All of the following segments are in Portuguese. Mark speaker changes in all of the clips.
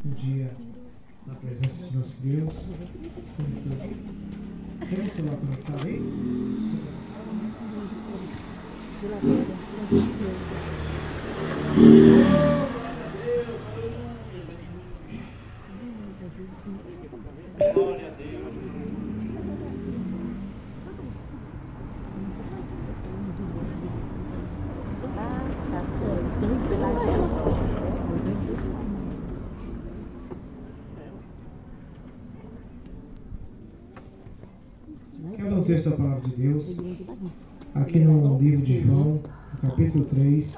Speaker 1: um dia na presença de nosso Deus. Tem o celular conectado aí?
Speaker 2: Glória a Deus.
Speaker 1: Quero ler um texto da palavra de Deus aqui no livro de João, no capítulo 3.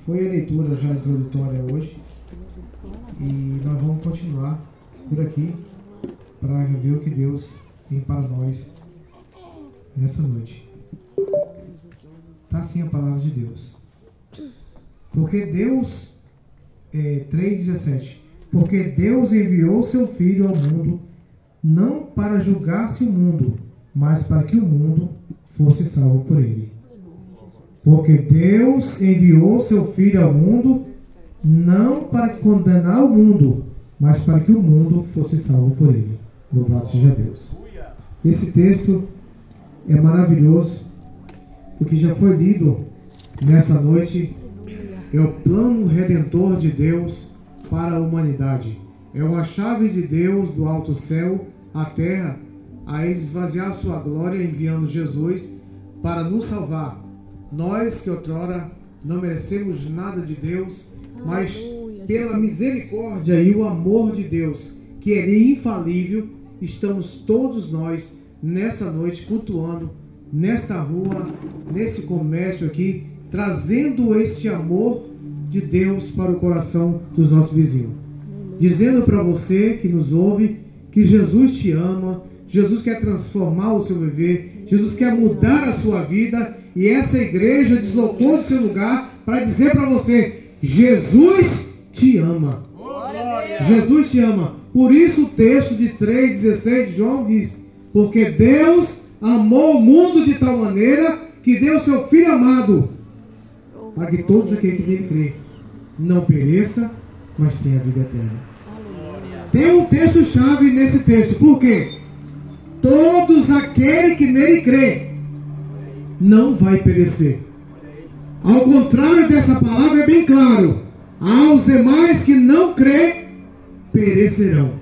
Speaker 1: Foi a leitura já introdutória hoje e nós vamos continuar por aqui para ver o que Deus tem para nós nessa noite. Está assim a palavra de Deus. Porque Deus, 3,17, porque Deus enviou seu Filho ao mundo, não para julgar-se o mundo, mas para que o mundo fosse salvo por ele. Porque Deus enviou seu Filho ao mundo, não para condenar o mundo, mas para que o mundo fosse salvo por ele. Louvado seja Deus. Esse texto é maravilhoso, porque já foi lido nessa noite. É o plano redentor de Deus para a humanidade. É uma chave de Deus do alto céu à terra, a ele esvaziar sua glória, enviando Jesus para nos salvar. Nós que outrora não merecemos nada de Deus, mas pela misericórdia e o amor de Deus, que é infalível, estamos todos nós nessa noite cultuando, nesta rua, nesse comércio aqui, trazendo este amor de Deus para o coração dos nossos vizinhos. Dizendo para você que nos ouve que Jesus te ama, Jesus quer transformar o seu viver, Jesus quer mudar a sua vida, e essa igreja deslocou do seu lugar para dizer para você: Jesus te ama. Jesus te ama. Por isso o texto de 3,16 de João diz: porque Deus amou o mundo de tal maneira que deu seu Filho amado, para que todos aqueles que nele crê não pereça, mas tenha vida eterna. Tem um texto-chave nesse texto. Por quê? Todos aqueles que nele crê não vai perecer. Ao contrário dessa palavra, é bem claro: aos demais que não crê, perecerão.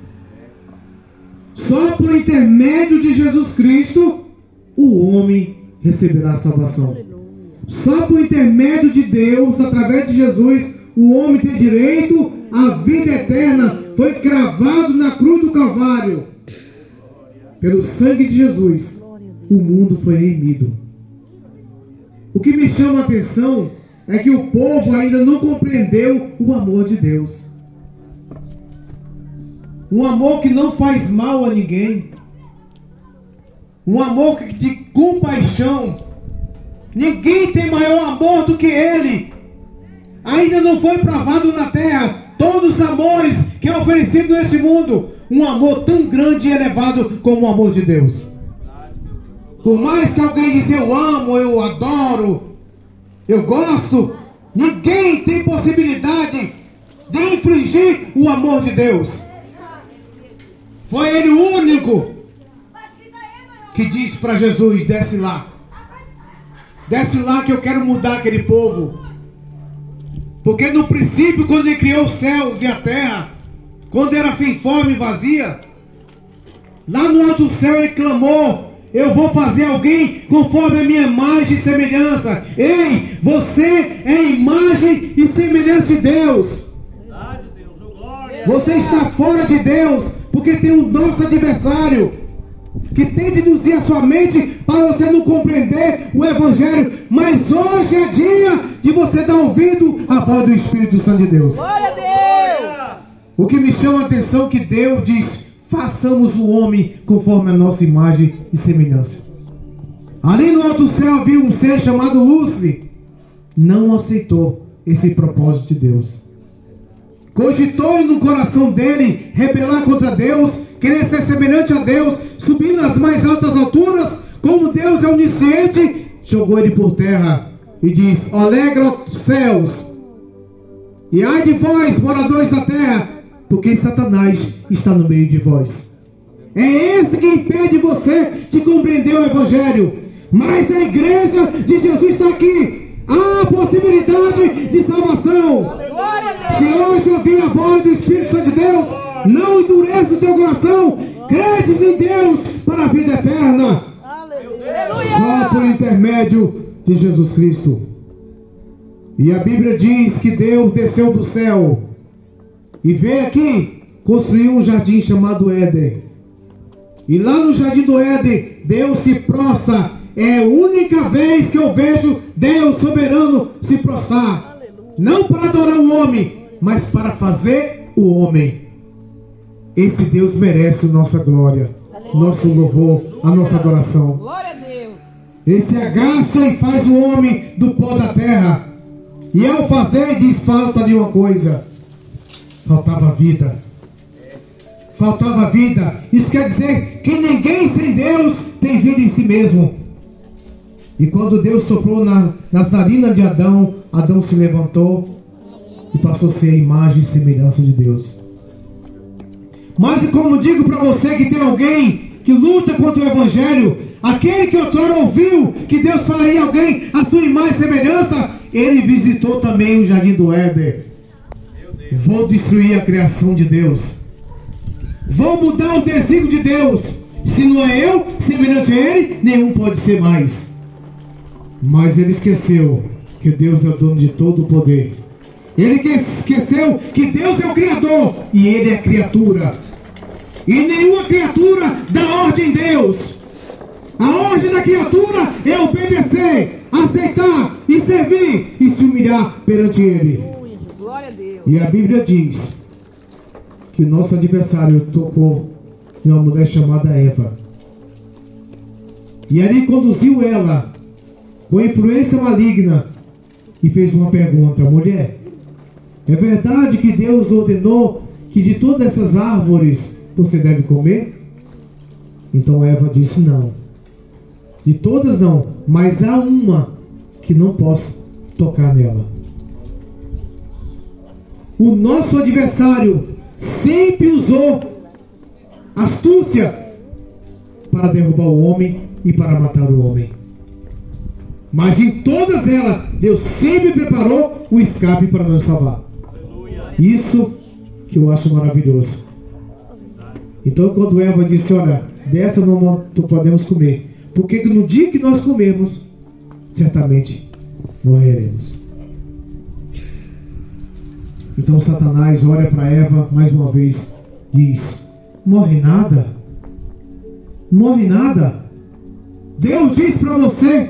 Speaker 1: Só por intermédio de Jesus Cristo o homem receberá a salvação. Só por intermédio de Deus, através de Jesus, o homem tem direito à vida eterna. Foi cravado na cruz do Calvário. Pelo sangue de Jesus, o mundo foi remido. O que me chama a atenção é que o povo ainda não compreendeu o amor de Deus. Um amor que não faz mal a ninguém. Um amor de compaixão. Ninguém tem maior amor do que Ele. Ainda não foi provado na terra todos os amores que é oferecido nesse mundo. Um amor tão grande e elevado como o amor de Deus. Por mais que alguém diz eu amo, eu adoro, eu gosto, ninguém tem possibilidade de infringir o amor de Deus. Foi Ele o único que disse para Jesus: desce lá. Desce lá que eu quero mudar aquele povo. Porque no princípio, quando Ele criou os céus e a terra, quando era sem forma e vazia, lá no alto céu Ele clamou: eu vou fazer alguém conforme a minha imagem e semelhança. Ei, você é a imagem e semelhança de Deus. Você está fora de Deus porque tem o nosso adversário que tenta induzir a sua mente para você não compreender o Evangelho. Mas hoje é dia de você dar ouvido à voz do Espírito Santo de Deus.
Speaker 3: Glória a Deus!
Speaker 1: O que me chama a atenção é que Deus diz: façamos o homem conforme a nossa imagem e semelhança. Ali no alto céu havia um ser chamado Lúcifer. Não aceitou esse propósito de Deus. Cogitou no coração dele rebelar contra Deus, querer ser semelhante a Deus, subir nas mais altas alturas. Como Deus é onisciente, jogou ele por terra e diz: alegra os céus, e ai de vós, moradores da terra, porque Satanás está no meio de vós. É esse que impede você de compreender o Evangelho. Mas a igreja de Jesus está aqui. Há possibilidade de salvação. Se hoje ouvir a voz do Espírito Santo de Deus, não endureça o teu coração. Credes em Deus para a vida eterna. Só por intermédio de Jesus Cristo. E a Bíblia diz que Deus desceu do céu e veio aqui construir um jardim chamado Éden. E lá no jardim do Éden, Deus se prostra. É a única vez que eu vejo Deus soberano se prostrar. Não para adorar o homem, mas para fazer o homem. Esse Deus merece nossa glória, nosso louvor, a nossa adoração.
Speaker 3: Glória a Deus.
Speaker 1: Esse agacha e faz o homem do pó da terra. E ao fazer, diz: falta de uma coisa. Faltava vida. Faltava vida. Isso quer dizer que ninguém sem Deus tem vida em si mesmo. E quando Deus soprou nas narinas de Adão, Adão se levantou e passou a ser a imagem e semelhança de Deus. Mas como digo para você que tem alguém que luta contra o Evangelho, aquele que outrora ouviu que Deus faria alguém a sua imagem e semelhança, ele visitou também o jardim do Éden. Vou destruir a criação de Deus. Vou mudar o desígnio de Deus. Se não é eu, semelhante a ele, nenhum pode ser mais. Mas ele esqueceu que Deus é o dono de todo o poder. Ele esqueceu que Deus é o Criador e ele é criatura. E nenhuma criatura dá ordem em Deus. A ordem da criatura é obedecer, aceitar e servir e se humilhar perante ele.
Speaker 3: Glória a Deus.
Speaker 1: E a Bíblia diz que nosso adversário tocou em uma mulher chamada Eva. E ali conduziu ela com influência maligna e fez uma pergunta: mulher, é verdade que Deus ordenou que de todas essas árvores você deve comer? Então Eva disse: não, de todas não, mas há uma que não posso tocar nela. O nosso adversário sempre usou astúcia para derrubar o homem e para matar o homem. Mas em todas elas, Deus sempre preparou o escape para nos salvar. Isso que eu acho maravilhoso. Então quando Eva disse: olha, dessa não podemos comer, porque no dia que nós comermos, certamente morreremos. Então Satanás olha para Eva mais uma vez, diz: morre nada, morre nada. Deus diz para você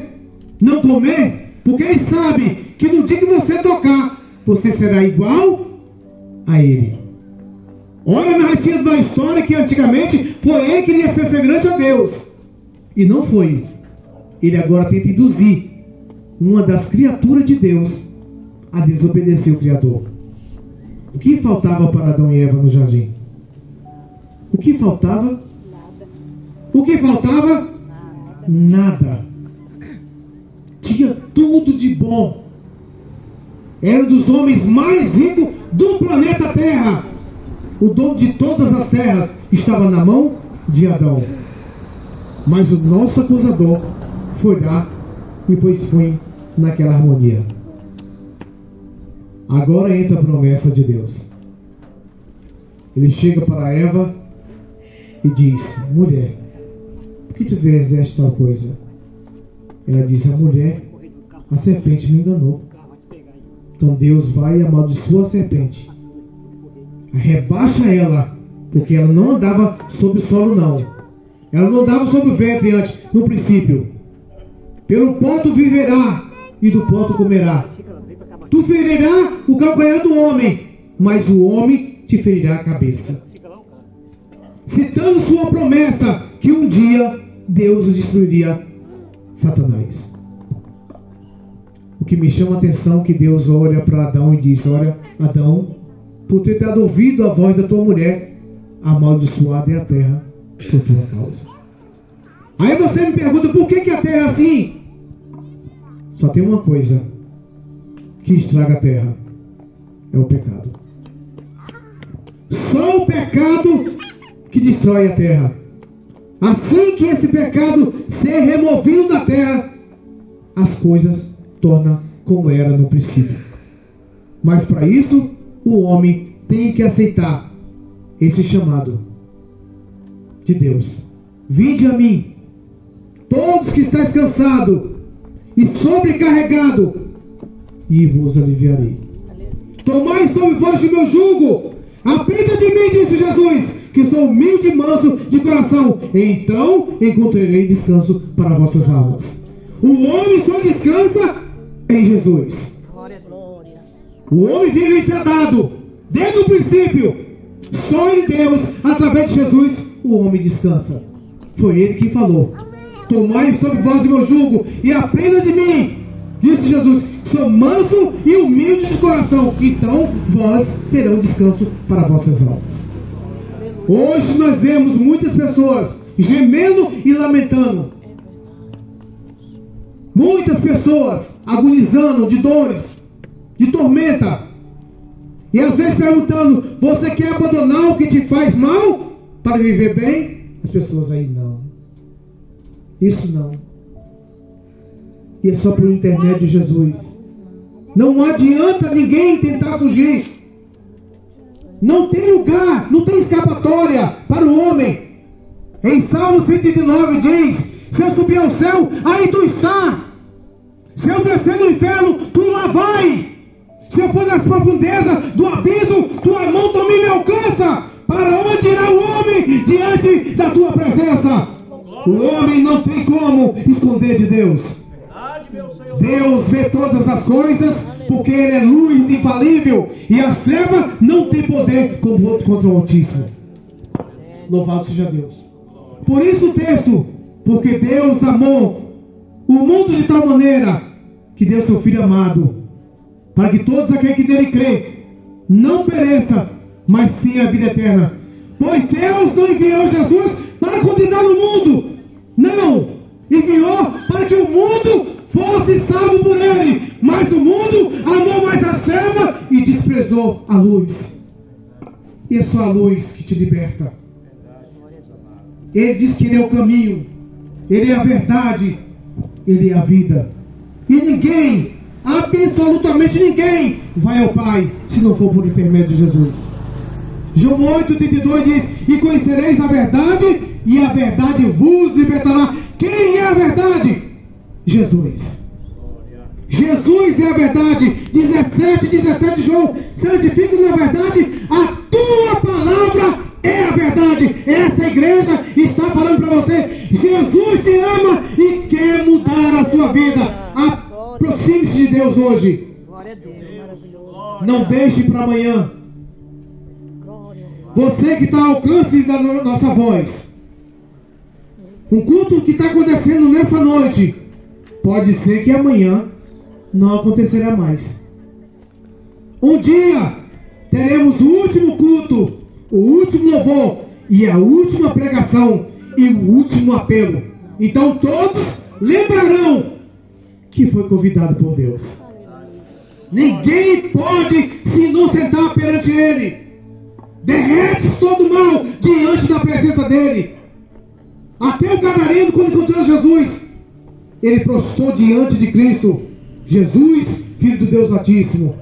Speaker 1: não comer, porque ele sabe que no dia que você tocar, você será igual a ele. Olha a narrativa da história, que antigamente foi ele que queria ser semelhante a Deus, e não foi. Ele agora tenta induzir uma das criaturas de Deus a desobedecer o Criador. O que faltava para Adão e Eva no jardim? O que faltava? O que faltava? Nada. Tinha tudo de bom. Era um dos homens mais ricos do planeta Terra. O dono de todas as terras estava na mão de Adão. Mas o nosso acusador foi lá e pôs fim naquela harmonia. Agora entra a promessa de Deus. Ele chega para Eva e diz: mulher, por que tu fizeste tal coisa? Ela diz: a mulher, a serpente me enganou. Então Deus vai e amaldiçoa a serpente, rebaixa ela, porque ela não andava sobre o solo, não. Ela não andava sobre o ventre antes, no princípio. Pelo pó tu viverá e do pó tu comerá. Tu ferirá o calcanhar do homem, mas o homem te ferirá a cabeça. Citando sua promessa que um dia Deus destruiria Satanás. O que me chama a atenção é que Deus olha para Adão e diz: olha, Adão, por ter dado ouvido à voz da tua mulher, amaldiçoada é a terra por tua causa. Aí você me pergunta: por que a terra é assim? Só tem uma coisa que estraga a terra: é o pecado. Só o pecado que destrói a terra. Assim que esse pecado ser removido da terra, as coisas tornam como era no princípio. Mas para isso, o homem tem que aceitar esse chamado de Deus. Vinde a mim, todos que estáis cansados e sobrecarregados, e vos aliviarei. Tomai sobre vós o meu jugo, aprenda de mim, disse Jesus, que sou humilde e manso de coração, então encontrarei descanso para vossas almas. O homem só descansa em Jesus. O homem vive enfadado desde o princípio. Só em Deus, através de Jesus, o homem descansa. Foi ele que falou: tomai sobre vós o meu jugo e aprenda de mim, disse Jesus, sou manso e humilde de coração, então vós terão descanso para vossas almas. Hoje nós vemos muitas pessoas gemendo e lamentando. Muitas pessoas agonizando de dores, de tormenta. E às vezes perguntando: você quer abandonar o que te faz mal para viver bem? As pessoas aí: não. Isso não. E é só por intermédio de Jesus. Não adianta ninguém tentar fugir. Não tem lugar, não tem escapatória para o homem. Em Salmo 119 diz: se eu subir ao céu, aí tu está. Se eu descer no inferno, tu lá vai. Se eu for nas profundezas do abismo, tua mão também me alcança. Para onde irá o homem diante da tua presença? O homem não tem como esconder de Deus. Deus vê todas as coisas, porque Ele é luz infalível, e as trevas não têm poder contra o Altíssimo. Louvado seja Deus. Por isso o texto: porque Deus amou o mundo de tal maneira que deu seu Filho amado, para que todos aqueles que nele crê não pereça, mas tenha a vida eterna. Pois Deus não enviou Jesus para condenar o mundo, não, enviou para que o mundo fosse salvo por ele. Mas o mundo amou mais a treva e desprezou a luz. E é só a luz que te liberta. Ele diz que Ele é o caminho, Ele é a verdade, Ele é a vida. E ninguém, absolutamente ninguém, vai ao Pai se não for por intermédio de Jesus. João 8,32 diz: e conhecereis a verdade, e a verdade vos libertará. Quem é a verdade? Jesus. Jesus é a verdade. 17 João: santifica na verdade, a tua palavra é a verdade. Essa igreja está falando para você: Jesus te ama e quer mudar a sua vida. Aproxime-se de Deus hoje. Não deixe para amanhã. Você que está ao alcance da nossa voz, um culto que está acontecendo nessa noite, pode ser que amanhã não acontecerá mais. Um dia teremos o último culto, o último louvor e a última pregação e o último apelo. Então todos lembrarão que foi convidado por Deus. Ninguém pode se inocentar perante Ele. Derrete todo mal diante da presença dEle. Até o gadareno, quando encontrou Jesus, ele prostrou diante de Cristo, Jesus, Filho do Deus Altíssimo,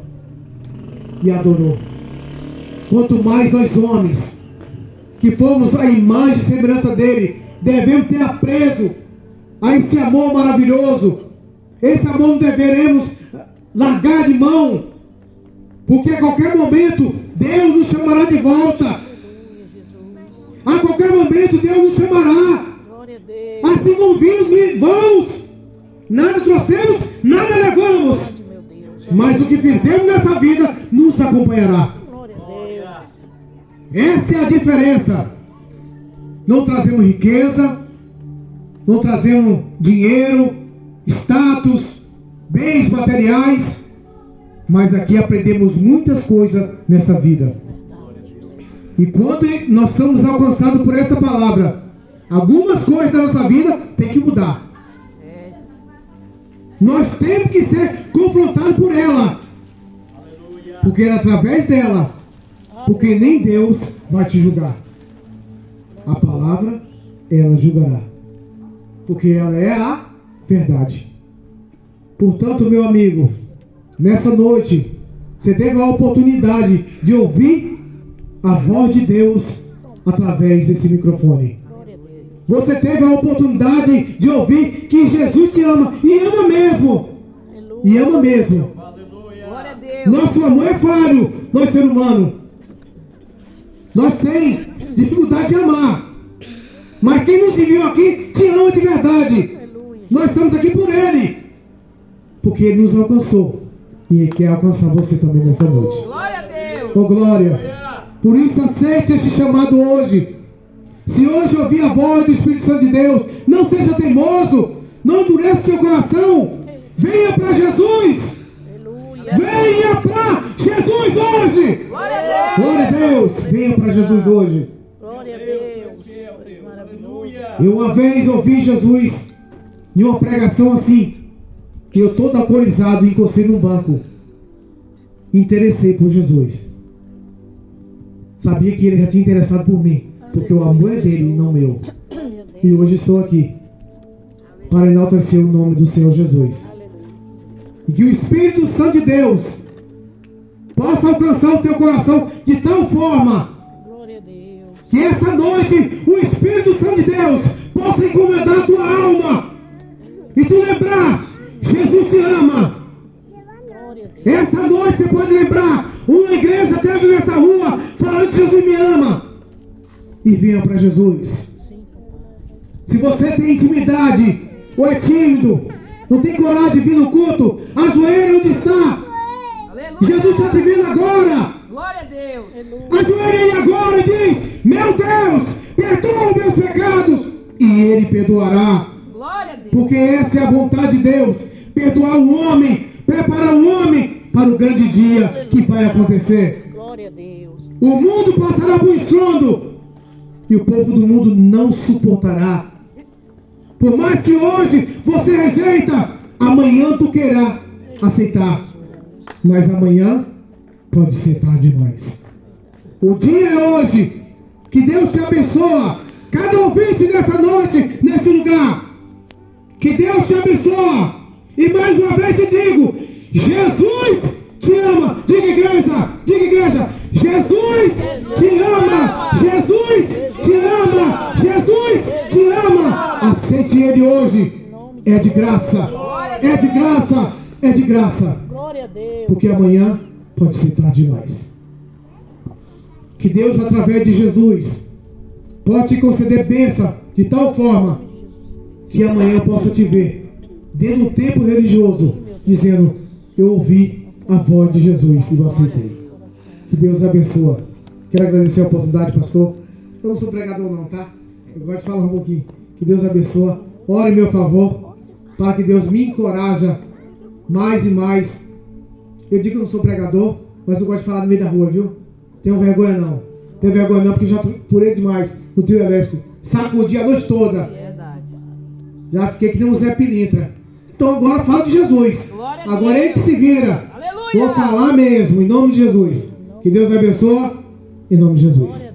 Speaker 1: e adorou. Quanto mais nós homens, que fomos a imagem e semelhança dele, devemos ter apreço a esse amor maravilhoso. Esse amor não deveremos largar de mão, porque a qualquer momento Deus nos chamará de volta. A qualquer momento Deus nos chamará. Assim como vimos, vamos. Nada trouxemos, nada levamos. Mas o que fizemos nessa vida nos acompanhará. Essa é a diferença. Não trazemos riqueza, não trazemos dinheiro, status, bens materiais, mas aqui aprendemos muitas coisas nessa vida. E quando nós somos alcançados por essa palavra, algumas coisas da nossa vida tem que mudar. Nós temos que ser confrontados por ela, porque é através dela Porque nem Deus vai te julgar. A palavra, ela julgará. Porque ela é a verdade. Portanto, meu amigo, nessa noite, você teve a oportunidade de ouvir a voz de Deus através desse microfone. Você teve a oportunidade de ouvir que Jesus te ama e ama mesmo. E ama mesmo. Nosso amor é falho, nós seres humanos. Nós temos dificuldade de amar. Mas quem nos enviou aqui te ama de verdade. Nós estamos aqui por Ele. Porque Ele nos alcançou. E Ele quer alcançar você também nessa noite.
Speaker 3: Glória a Deus.
Speaker 1: Oh, glória. Por isso aceite esse chamado hoje. Se hoje ouvir a voz do Espírito Santo de Deus, não seja teimoso. Não endureça seu coração. Venha para Jesus. Venha para Jesus hoje.
Speaker 3: Glória a Deus.
Speaker 1: Glória a Deus. Venha para Jesus hoje.
Speaker 3: Glória a Deus.
Speaker 1: Eu uma vez ouvi Jesus em uma pregação assim, que eu todo alcoolizado encostei num banco. Interessei por Jesus. Sabia que Ele já tinha interessado por mim, porque o amor é dele e não meu. E hoje estou aqui para enaltecer o nome do Senhor Jesus. E que o Espírito Santo de Deus possa alcançar o teu coração de tal forma que essa noite o Espírito Santo de Deus possa incomodar a tua alma e tu lembrar, Jesus te ama. Essa noite você pode lembrar, uma igreja teve nessa rua falando que Jesus me ama. E venha para Jesus. Se você tem intimidade ou é tímido, não tem coragem de vir no culto, ajoelha onde está.
Speaker 3: Aleluia.
Speaker 1: Jesus está te vendo agora.
Speaker 3: Glória a Deus.
Speaker 1: Ajoelha aí agora e diz: meu Deus, perdoa meus pecados. E Ele perdoará.
Speaker 3: Glória a Deus.
Speaker 1: Porque essa é a vontade de Deus. Perdoar o homem, preparar o homem para o grande dia que vai acontecer.
Speaker 3: Glória a Deus.
Speaker 1: O mundo passará por estrondo e o povo do mundo não suportará. Por mais que hoje você rejeita, amanhã tu querá aceitar. Mas amanhã pode ser tarde demais. O dia é hoje. Que Deus te abençoe. Cada ouvinte nessa noite, nesse lugar. Que Deus te abençoe. E mais uma vez te digo: Jesus te ama. Diga igreja, diga igreja. Jesus te ama. Jesus te ama. Jesus te ama. Aceite Ele hoje. É de graça. É de graça. É de graça.
Speaker 3: Glória a Deus.
Speaker 1: Porque amanhã pode ser tarde demais. Que Deus, através de Jesus, pode te conceder bênção de tal forma que amanhã possa te ver dentro do templo religioso, dizendo: eu ouvi a voz de Jesus e eu aceitei. Que Deus abençoe. Quero agradecer a oportunidade, pastor. Eu não sou pregador não, tá? Eu gosto de falar um pouquinho. Que Deus abençoe. Ore em meu favor, para que Deus me encoraje mais e mais. Eu digo que eu não sou pregador, mas eu gosto de falar no meio da rua, viu? Tenho vergonha não. Tenho vergonha não, porque já purei demais no trio elétrico. Sacudi a noite toda.
Speaker 3: Verdade.
Speaker 1: Já fiquei que nem um Zé Pilintra. Então agora fala de Jesus. Agora é Ele que se vira.
Speaker 3: Aleluia.
Speaker 1: Vou falar mesmo, em nome de Jesus. Que Deus abençoe, em nome de Jesus.